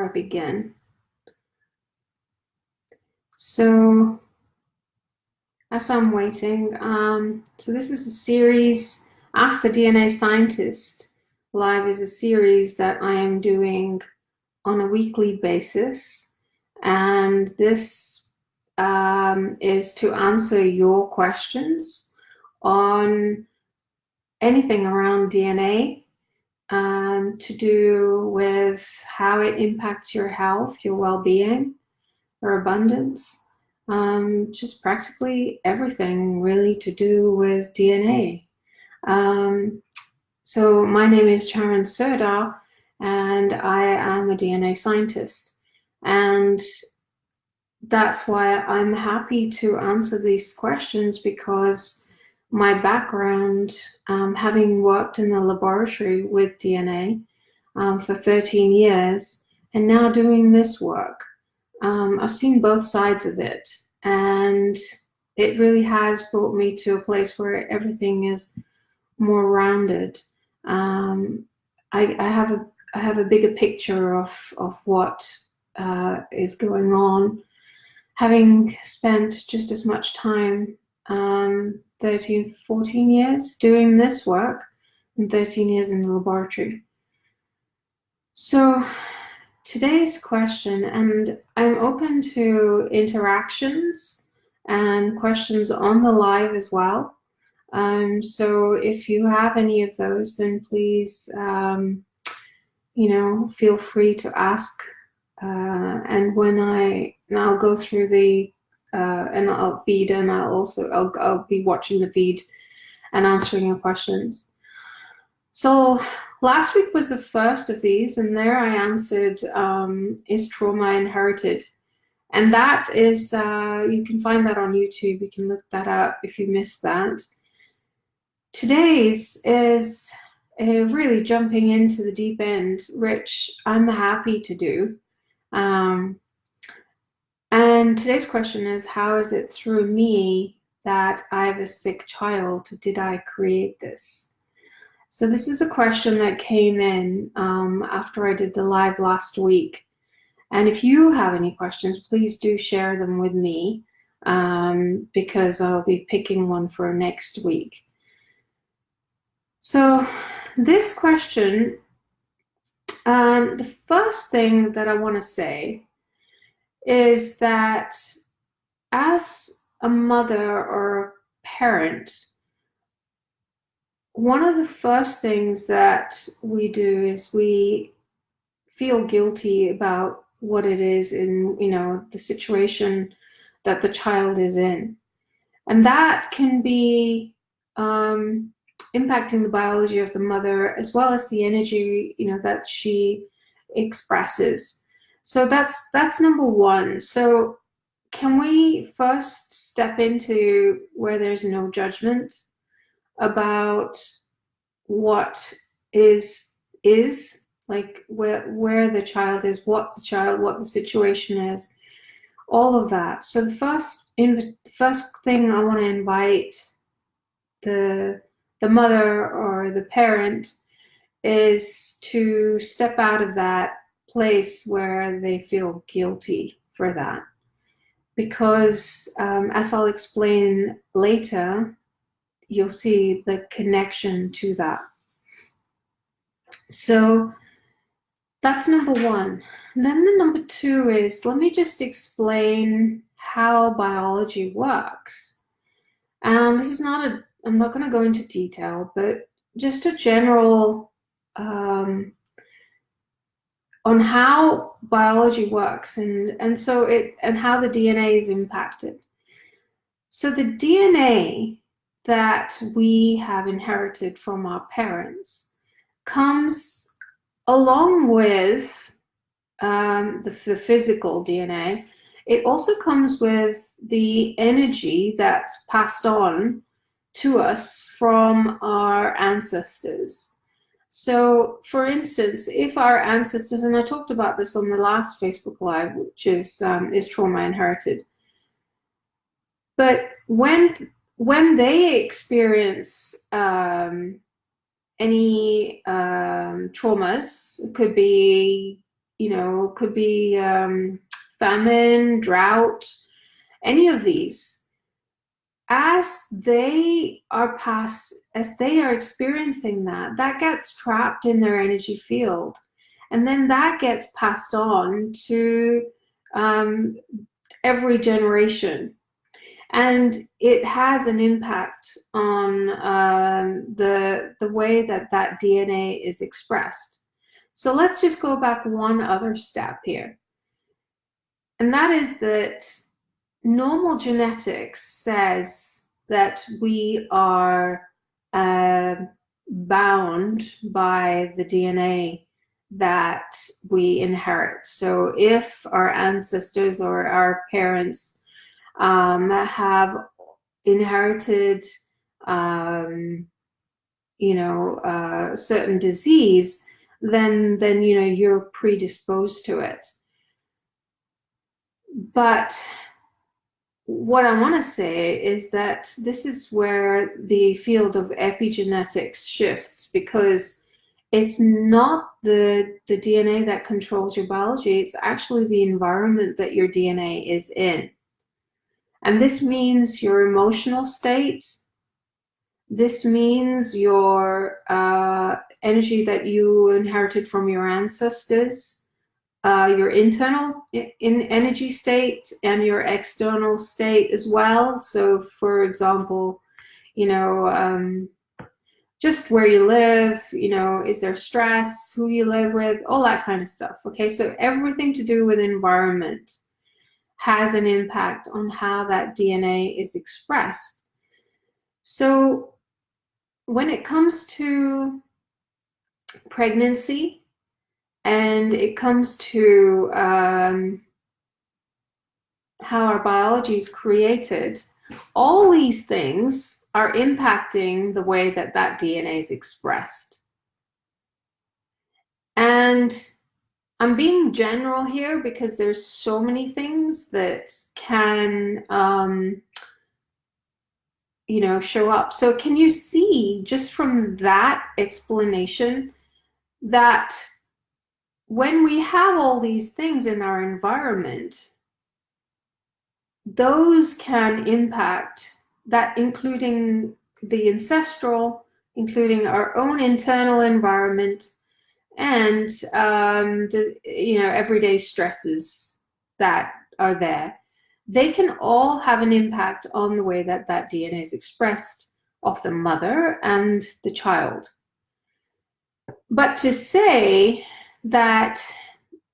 I begin. So, as I'm waiting, so this is a series, Ask the DNA Scientist Live is a series that I am doing on a weekly basis. And this is to answer your questions on anything around DNA, to do with how it impacts your health, your well-being, your abundance, just practically everything really to do with DNA. So my name is Charan Surdhar, and I am a DNA scientist. And that's why I'm happy to answer these questions, because my background, having worked in the laboratory with DNA for 13 years, and now doing this work, I've seen both sides of it, and it really has brought me to a place where everything is more rounded. I have a bigger picture of what is going on, having spent just as much time, 13, 14 years doing this work, and 13 years in the laboratory. So today's question, and I'm open to interactions and questions on the live as well. So if you have any of those, then please, feel free to ask. And when I'll go through the, and I'll feed, and I'll be watching the feed and answering your questions. So last week was the first of these, and there I answered, is trauma inherited? And that is, you can find that on YouTube. You can look that up if you missed that. Today's is really jumping into the deep end, which I'm happy to do. And today's question is, how is it through me that I have a sick child? Did I create this? So this is a question that came in after I did the live last week. And if you have any questions, please do share them with me, because I'll be picking one for next week. So this question, the first thing that I want to say is that as a mother or a parent, one of the first things that we do is we feel guilty about what it is in, the situation that the child is in. And that can be impacting the biology of the mother, as well as the energy, that she expresses. So that's number one. So can we first step into where there's no judgment about what is like where the child is, what the situation is, all of that. So the first thing I want to invite the mother or the parent is to step out of that place where they feel guilty for that, because as I'll explain later, you'll see the connection to that. So that's number one. And then the number two is, let me just explain how biology works. And this is not I'm not going to go into detail, but just a general on how biology works, and how the DNA is impacted. So the DNA that we have inherited from our parents comes along with the physical DNA. It also comes with the energy that's passed on to us from our ancestors. So, for instance, if our ancestors, and I talked about this on the last Facebook Live, which is trauma inherited, but when they experience any traumas, it could be could be famine, drought, any of these. As they are experiencing that gets trapped in their energy field. And then that gets passed on to every generation. And it has an impact on the way that DNA is expressed. So let's just go back one other step here. And that is that normal genetics says that we are bound by the DNA that we inherit. So if our ancestors or our parents have inherited certain disease, then you're predisposed to it. But what I want to say is that this is where the field of epigenetics shifts, because it's not the DNA that controls your biology, it's actually the environment that your DNA is in. And this means your emotional state. This means your energy that you inherited from your ancestors, your internal energy state, and your external state as well. So, for example, just where you live, is there stress, who you live with, all that kind of stuff. Okay, so everything to do with environment has an impact on how that DNA is expressed. So when it comes to pregnancy and it comes to how our biology is created, all these things are impacting the way that DNA is expressed. And I'm being general here because there's so many things that can show up. So can you see just from that explanation that when we have all these things in our environment, those can impact that, including the ancestral, including our own internal environment, and the everyday stresses that are there. They can all have an impact on the way that DNA is expressed of the mother and the child. But to say that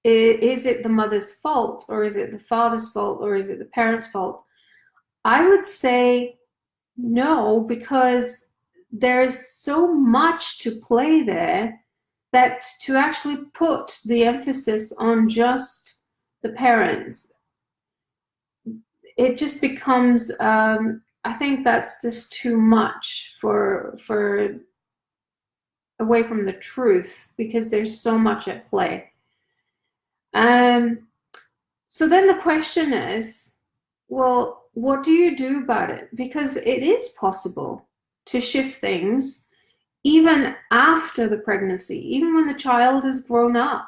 is it the mother's fault, or is it the father's fault, or is it the parents' fault, I would say no, because there's so much to play there that to actually put the emphasis on just the parents, it just becomes, I think that's just too much for away from the truth, because there's so much at play. So then the question is, well, what do you do about it? Because it is possible to shift things even after the pregnancy, even when the child is grown up.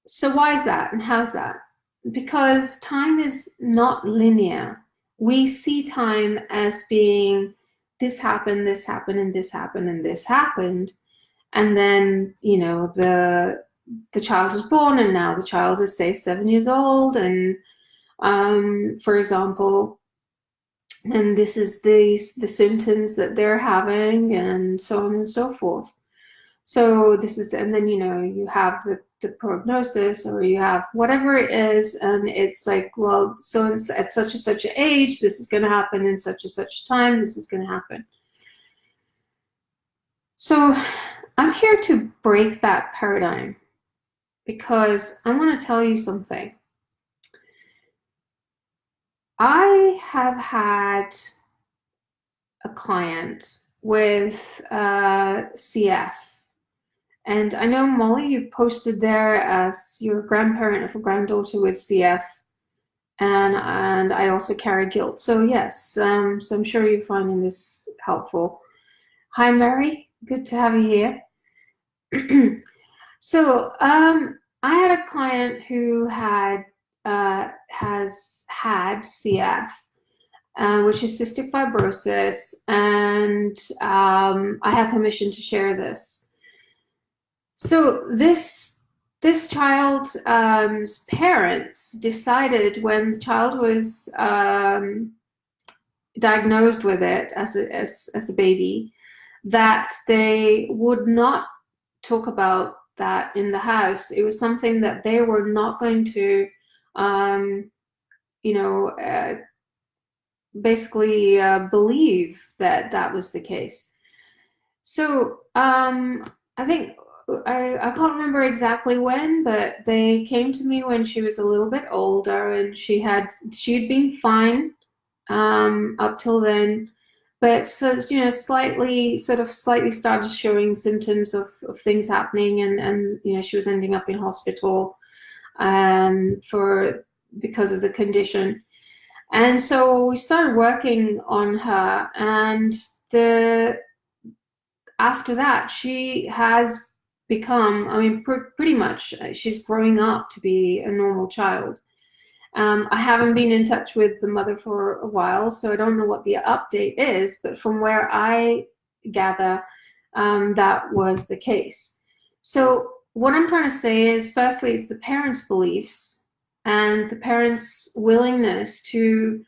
So why is that, and how's that? Because time is not linear. We see time as being this happened, this happened, and this happened, and this happened. And then, the child was born, and now the child is, say, 7 years old, and for example, and this is the symptoms that they're having, and so on and so forth. So this is, and then you have the prognosis, or you have whatever it is, and it's like, well, so at such and such an age, this is going to happen, in such and such time, this is going to happen. So I'm here to break that paradigm, because I want to tell you something. I have had a client with CF, and I know, Molly, you've posted there as your grandparent of a granddaughter with CF, and I also carry guilt. So yes, so I'm sure you're finding this helpful. Hi, Mary. Good to have you here. So, I had a client who has had CF, which is cystic fibrosis, and I have permission to share this. So this child's parents decided when the child was diagnosed with it as a baby that they would not talk about that in the house. It was something that they were not going to, um, you know, basically believe that that was the case. So I think I can't remember exactly when, but they came to me when she was a little bit older, and she'd been fine up till then, but so slightly started showing symptoms of things happening, and she was ending up in hospital for because of the condition. And so we started working on her, and the after that, she has become, I mean, pretty much, she's growing up to be a normal child. I haven't been in touch with the mother for a while, so I don't know what the update is, but from where I gather, that was the case. So what I'm trying to say is, firstly, it's the parents' beliefs and the parents' willingness to,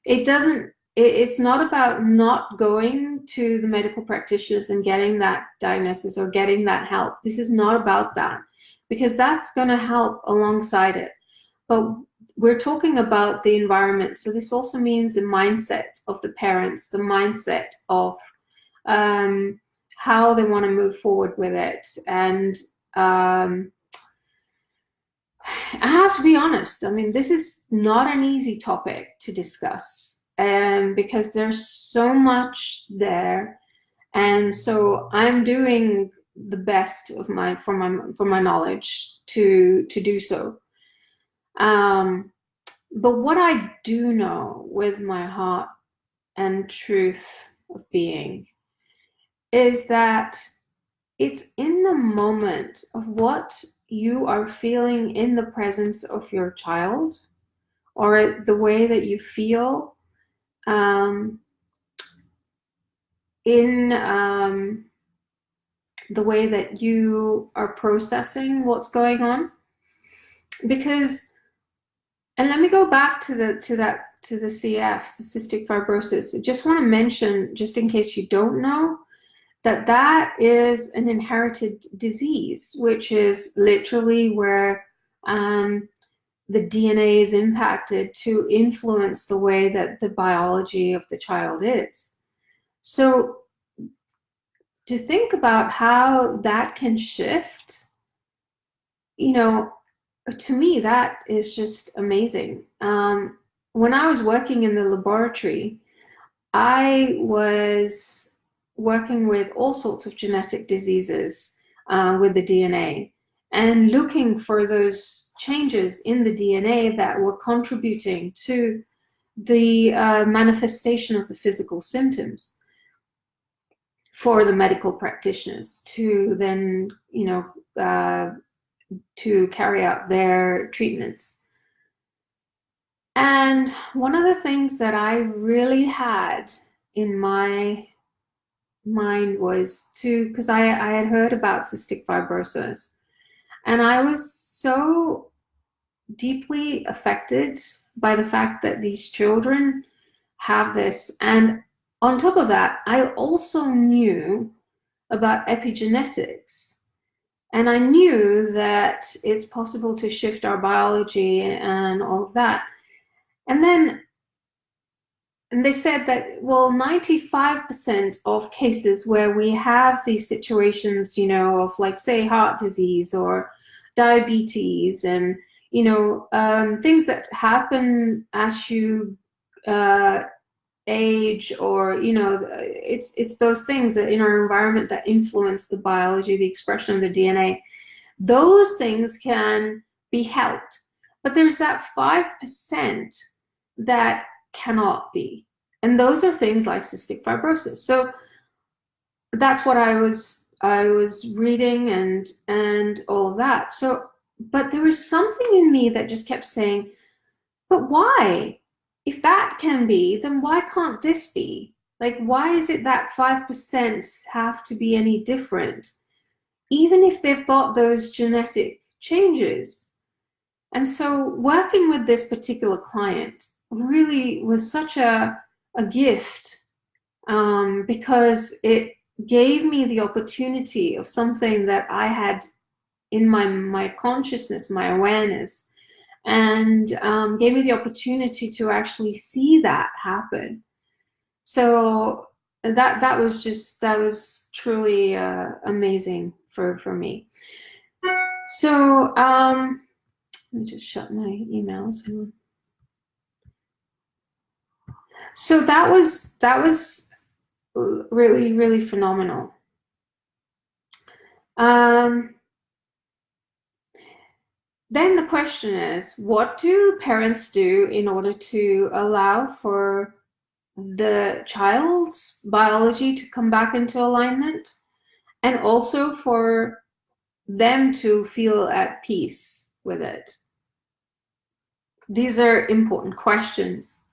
it's not about not going to the medical practitioners and getting that diagnosis or getting that help. This is not about that, because that's going to help alongside it. But we're talking about the environment. So this also means the mindset of the parents, the mindset of how they want to move forward with it. And I have to be honest, I mean, this is not an easy topic to discuss, because there's so much there. And so I'm doing the best of for my knowledge to do so. But what I do know with my heart and truth of being is that it's in the moment of what you are feeling in the presence of your child, or the way that you feel in the way that you are processing what's going on. Because, and let me go back to the CF, the cystic fibrosis. I just want to mention, just in case you don't know, that that is an inherited disease, which is literally where the DNA is impacted to influence the way that the biology of the child is. So to think about how that can shift, to me, that is just amazing. When I was working in the laboratory, I was working with all sorts of genetic diseases with the DNA, and looking for those changes in the DNA that were contributing to the manifestation of the physical symptoms for the medical practitioners to then, to carry out their treatments. And one of the things that I really had in my mind was because I had heard about cystic fibrosis, and I was so deeply affected by the fact that these children have this. And on top of that, I also knew about epigenetics. And I knew that it's possible to shift our biology and all of that. And then they said that, well, 95% of cases where we have these situations, of, like, say, heart disease or diabetes, and, things that happen as you age, or, it's those things that in our environment that influence the biology, the expression of the DNA. Those things can be helped, but there's that 5% that cannot be, and those are things like cystic fibrosis. So that's what I was I was reading and all of that. So, but there was something in me that just kept saying, but why? If that can be, then why can't this be? Like, why is it that 5% have to be any different, even if they've got those genetic changes? And so working with this particular client really was such a gift, because it gave me the opportunity of something that I had in my consciousness, my awareness, and gave me the opportunity to actually see that happen. So that was truly amazing for me. So let me just shut my emails. So that was really, really phenomenal. Then the question is, what do parents do in order to allow for the child's biology to come back into alignment, and also for them to feel at peace with it? These are important questions.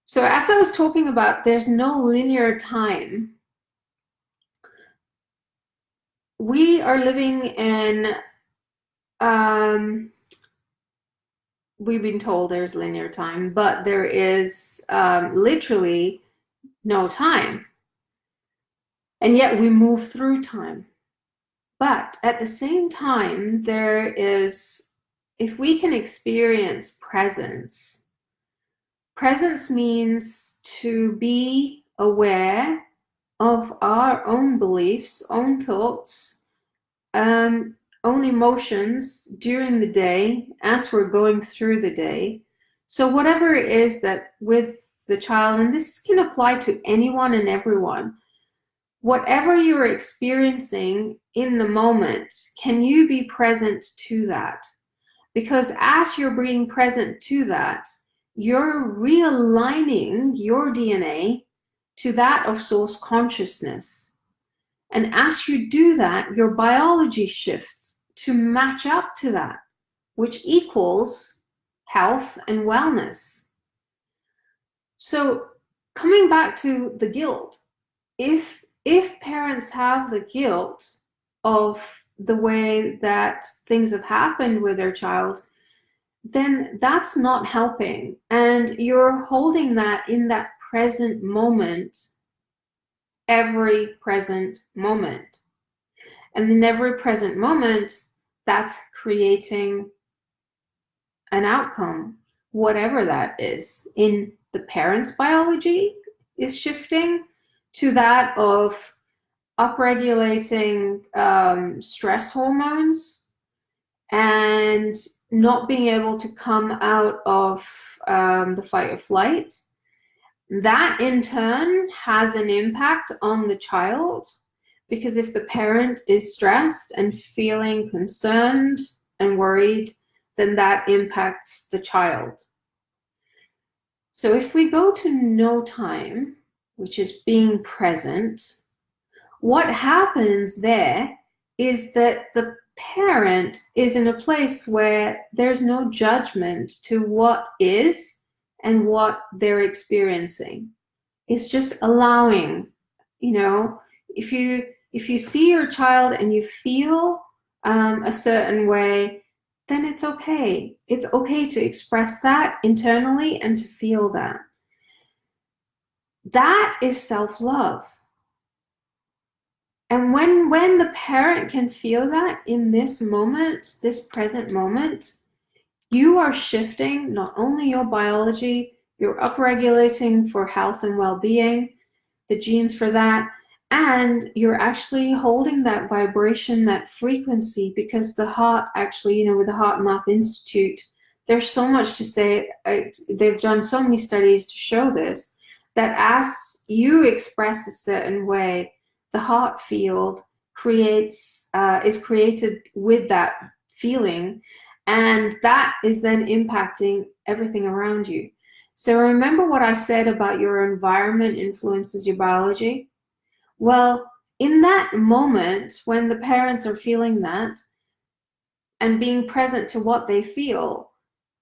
So as I was talking about, there's no linear time. We are living in, we've been told there's linear time, but there is literally no time. And yet we move through time. But at the same time, there is, if we can experience presence, presence means to be aware of our own beliefs, own thoughts, own emotions during the day as we're going through the day. So whatever it is that with the child, and this can apply to anyone and everyone, whatever you're experiencing in the moment, can you be present to that? Because as you're being present to that, you're realigning your DNA to that of source consciousness. And as you do that, your biology shifts to match up to that, which equals health and wellness. So coming back to the guilt, if parents have the guilt of the way that things have happened with their child, then that's not helping. And you're holding that in that present moment, every present moment. And in every present moment, that's creating an outcome, whatever that is. In the parent's biology is shifting to that of upregulating stress hormones and not being able to come out of the fight or flight. That in turn has an impact on the child, because if the parent is stressed and feeling concerned and worried, then that impacts the child. So if we go to no time, which is being present, what happens there is that the parent is in a place where there's no judgment to what is and what they're experiencing. It's just allowing. If you see your child and you feel a certain way, then it's okay. It's okay to express that internally and to feel that. That is self-love. And when the parent can feel that in this moment, this present moment, you are shifting not only your biology, you're upregulating for health and well-being, the genes for that, and you're actually holding that vibration, that frequency, because the heart actually, with the Heart and Mouth Institute, there's so much to say. They've done so many studies to show this, that as you express a certain way, the heart field is created with that feeling, and that is then impacting everything around you. So remember what I said about your environment influences your biology? Well, in that moment, when the parents are feeling that and being present to what they feel,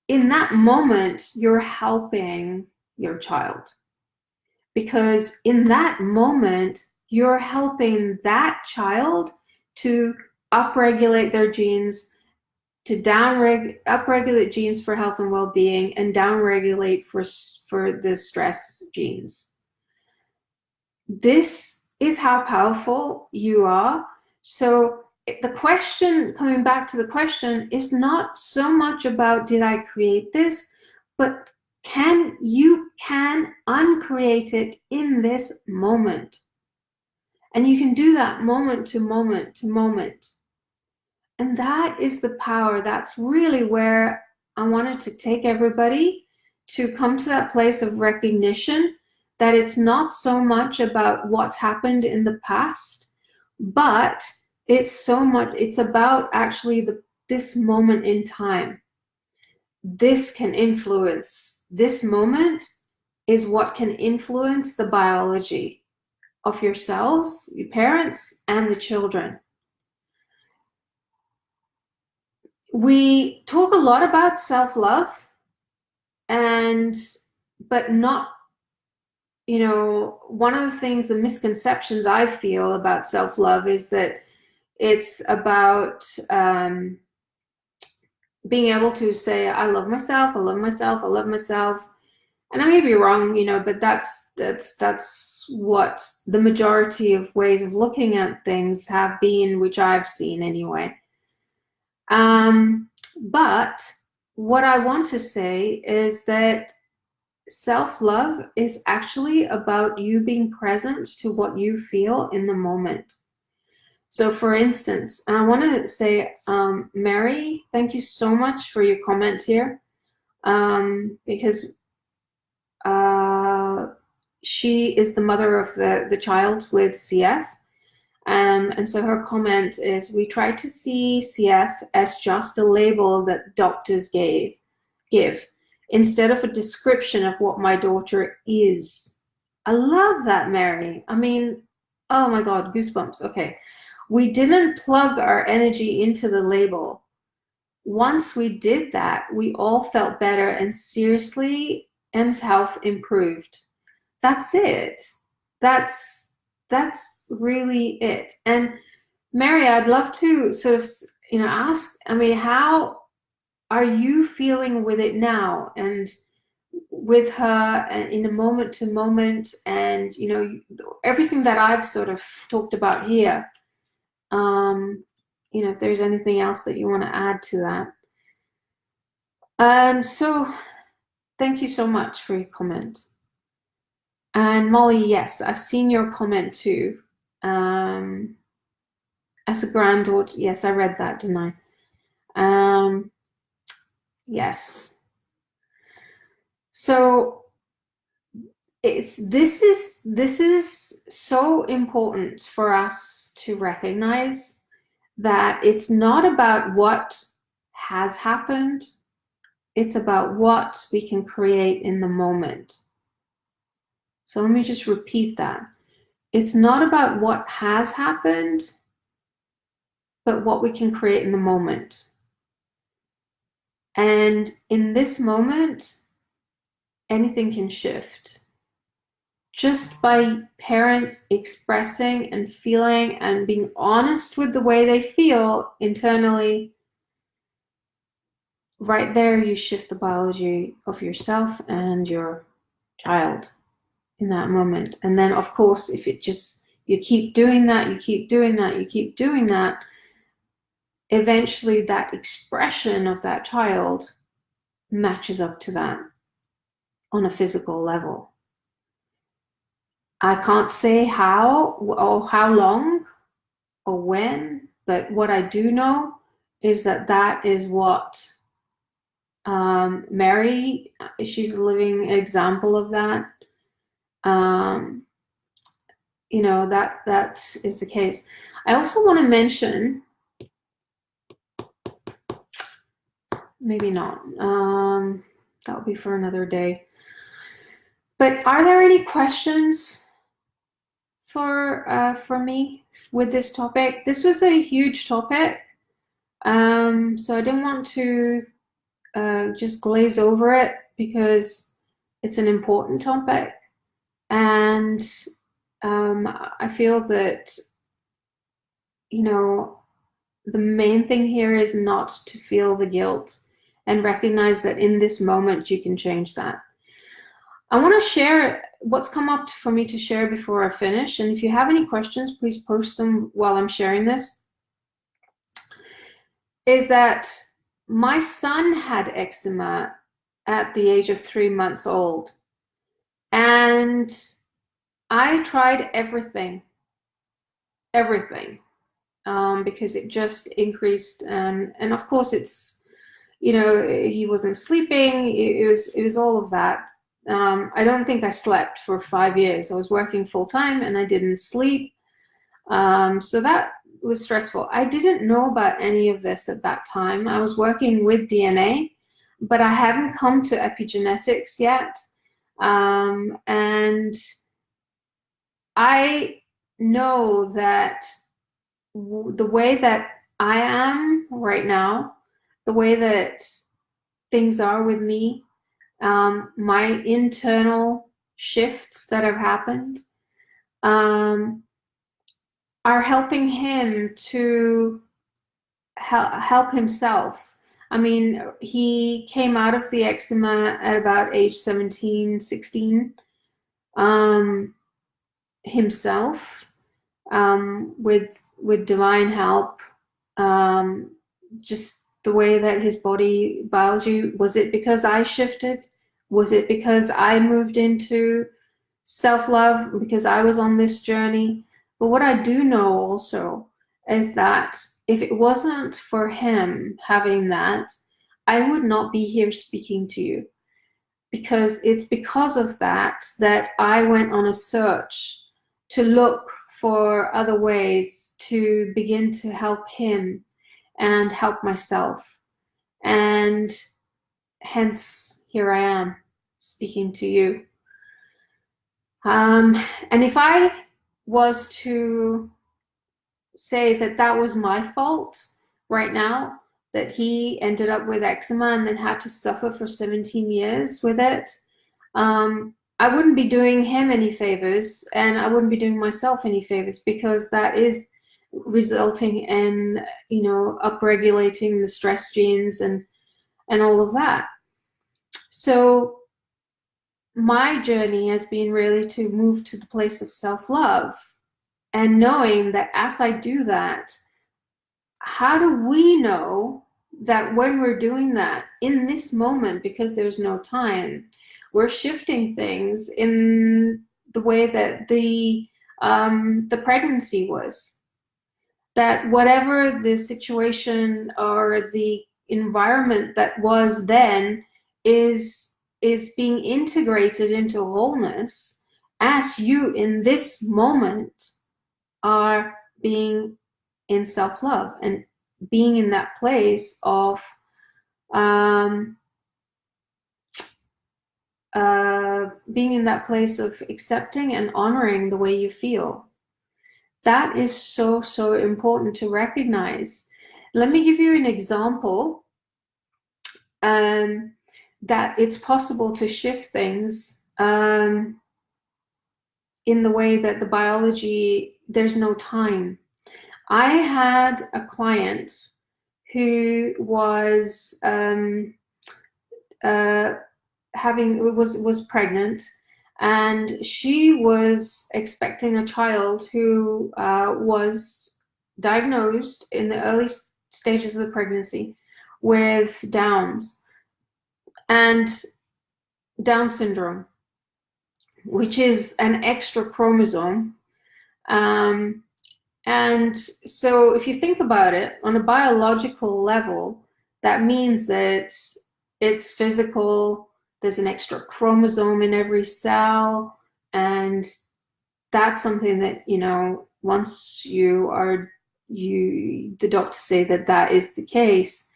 in that moment, you're helping your child. Because in that moment, you're helping that child to upregulate their genes, to upregulate genes for health and well-being, and downregulate for the stress genes. This is how powerful you are. So the question, coming back to the question, is not so much about did I create this, but you can uncreate it in this moment. And you can do that moment to moment to moment. And that is the power. That's really where I wanted to take everybody, to come to that place of recognition that it's not so much about what's happened in the past, but it's about actually this moment in time. This can influence, this moment is what can influence the biology of yourselves, your parents, and the children. We talk a lot about self-love, but not, one of the things, the misconceptions I feel about self-love is that it's about being able to say, I love myself, I love myself, I love myself. And I may be wrong, but that's what the majority of ways of looking at things have been, which I've seen anyway. But what I want to say is that self-love is actually about you being present to what you feel in the moment. So for instance, I want to say, Mary, thank you so much for your comment here, because she is the mother of the child with CF. And so her comment is, we try to see CF as just a label that doctors give, instead of a description of what my daughter is. I love that, Mary. I mean, oh my God, goosebumps. Okay. We didn't plug our energy into the label. Once we did that, we all felt better, and seriously, M's health improved. That's it. That's really it. And Mary, I'd love to sort of, ask, I mean, how are you feeling with it now, and with her, and in a moment to moment, and everything that I've sort of talked about here, if there's anything else that you want to add to that. And so thank you so much for your comment. And Molly, yes, I've seen your comment too. As a granddaughter, yes, I read that, didn't I? Yes. So this is so important for us to recognize that it's not about what has happened, it's about what we can create in the moment. So let me just repeat that. It's not about what has happened, but what we can create in the moment. And in this moment, anything can shift. Just by parents expressing and feeling and being honest with the way they feel internally, right there you shift the biology of yourself and your child in that moment. And then, of course, if you keep doing that, you keep doing that, you keep doing that, eventually that expression of that child matches up to that on a physical level. I can't say how or how long or when, but what I do know is that is what Mary, she's a living example of that. That is the case. I also want to mention, maybe not, that'll be for another day. But are there any questions for me with this topic. This was a huge topic, so I didn't want to just glaze over it because it's an important topic, and I feel that, you know, the main thing here is not to feel the guilt and recognize that in this moment you can change that. I want to share what's come up for me to share before I finish, and if you have any questions, please post them while I'm sharing this. Is that my son had eczema at the age of 3 months old, and I tried everything, because it just increased, and of course it's, you know, he wasn't sleeping. It was all of that. I don't think I slept for 5 years. I was working full time and I didn't sleep. So that was stressful. I didn't know about any of this at that time. I was working with DNA, but I hadn't come to epigenetics yet. And I know that the way that I am right now, the way that things are with me, my internal shifts that have happened, are helping him to help himself. I mean, he came out of the eczema at about age 17, 16, himself, with divine help. Just the way that his body biology, was it because I shifted? Was it because I moved into self-love, because I was on this journey? But what I do know also is that if it wasn't for him having that, I would not be here speaking to you, because it's because of that that I went on a search to look for other ways to begin to help him and help myself. And hence, here I am speaking to you. And if I was to say that that was my fault right now, that he ended up with eczema and then had to suffer for 17 years with it, I wouldn't be doing him any favors, and I wouldn't be doing myself any favors, because that is resulting in, you know, upregulating the stress genes and all of that. So my journey has been really to move to the place of self-love, and knowing that as I do that, how do we know that when we're doing that in this moment, because there's no time, we're shifting things in the way that the pregnancy was? That whatever the situation or the environment that was then is being integrated into wholeness as you in this moment are being in self-love and being in that place of being in that place of accepting and honoring the way you feel. That is so, so important to recognize. Let me give you an example, that it's possible to shift things in the way that the biology, there's no time. I had a client who was was pregnant, and she was expecting a child who was diagnosed in the early stages of the pregnancy with Down's and Down syndrome, which is an extra chromosome. And so if you think about it on a biological level, that means that it's physical. There's an extra chromosome in every cell, and that's something that, you know, once the doctors say that that is the case,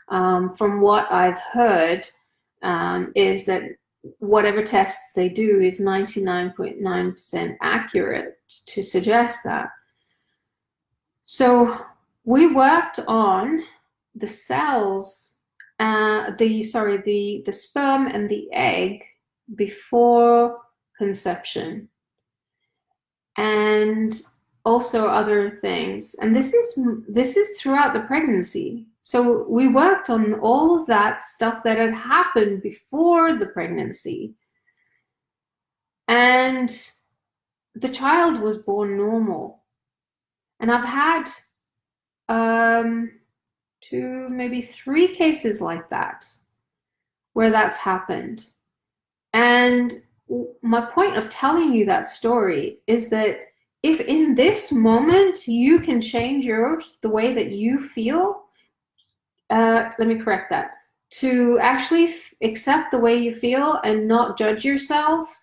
from what I've heard, is that whatever tests they do is 99.9% accurate to suggest that. So we worked on the cells, the sperm and the egg before conception, and also other things. And this is throughout the pregnancy. So we worked on all of that stuff that had happened before the pregnancy. And the child was born normal. And I've had 2, maybe 3 cases like that, where that's happened. And my point of telling you that story is that if in this moment you can change the way that you feel, let me correct that, to actually accept the way you feel and not judge yourself,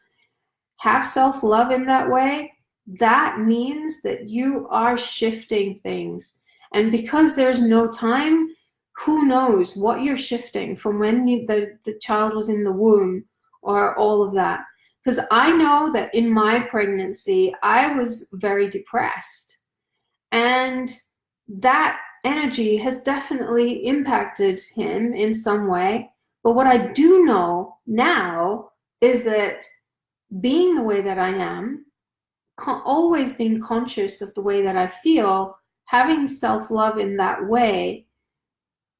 have self-love in that way, that means that you are shifting things. And because there's no time, who knows what you're shifting from when the child was in the womb, or all of that. Because I know that in my pregnancy, I was very depressed. And that energy has definitely impacted him in some way. But what I do know now is that being the way that I am, always being conscious of the way that I feel, having self-love in that way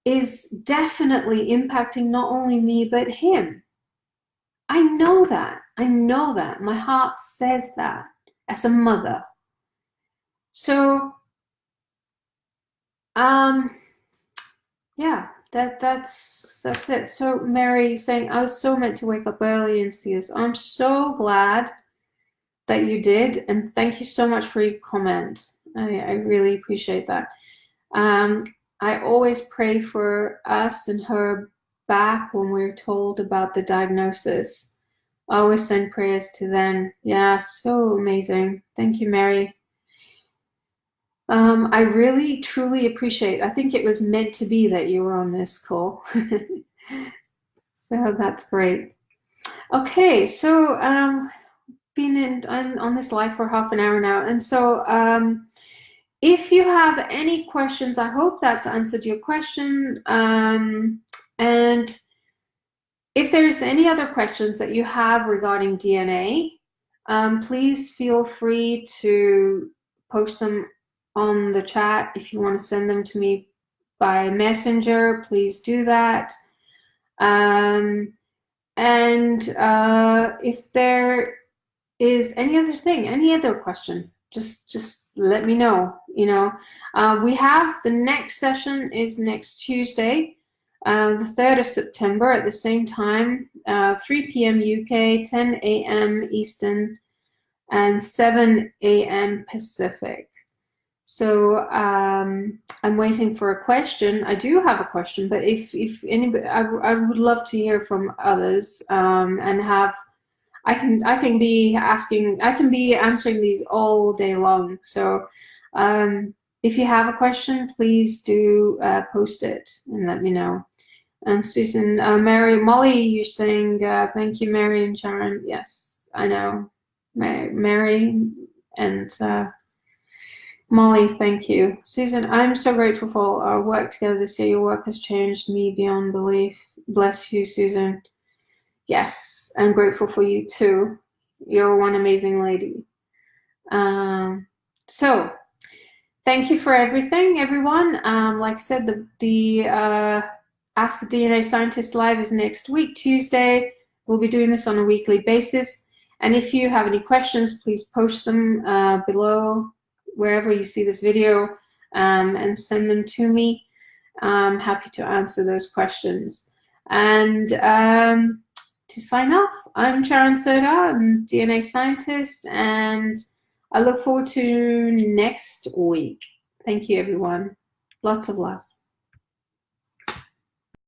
is definitely impacting not only me, but him. I know that. I know that. My heart says that as a mother. So, yeah, that's it. So Mary saying, I was so meant to wake up early and see this. I'm so glad that you did, and thank you so much for your comment. I really appreciate that. I always pray for us and her back when we're told about the diagnosis. I always send prayers to them. Yeah, so amazing. Thank you, Mary. I really, truly appreciate, I think it was meant to be that you were on this call. So that's great. Okay, so been on this live for half an hour now. And so if you have any questions, I hope that's answered your question. And if there's any other questions that you have regarding DNA, please feel free to post them on the chat. If you want to send them to me by messenger, please do that. And if there is any other question, just let me know. We have the next session is next Tuesday, the 3rd of September at the same time, 3 p.m. UK, 10 a.m. Eastern, and 7 a.m. Pacific. So I'm waiting for a question. I do have a question, but if anybody, I would love to hear from others, and I can be answering these all day long. So if you have a question, please do post it and let me know. And Susan, Mary, Molly, you're saying thank you, Mary and Charan. Yes, I know, Mary and Molly, thank you. Susan, I'm so grateful for our work together this year. Your work has changed me beyond belief. Bless you, Susan. Yes, I'm grateful for you too. You're one amazing lady. So thank you for everything, everyone. Like I said, the Ask the DNA Scientist Live is next week, Tuesday. We'll be doing this on a weekly basis. And if you have any questions, please post them below wherever you see this video, and send them to me. I'm happy to answer those questions. And to sign off, I'm Charan Surdhar, I'm DNA scientist, and I look forward to next week. Thank you, everyone. Lots of love.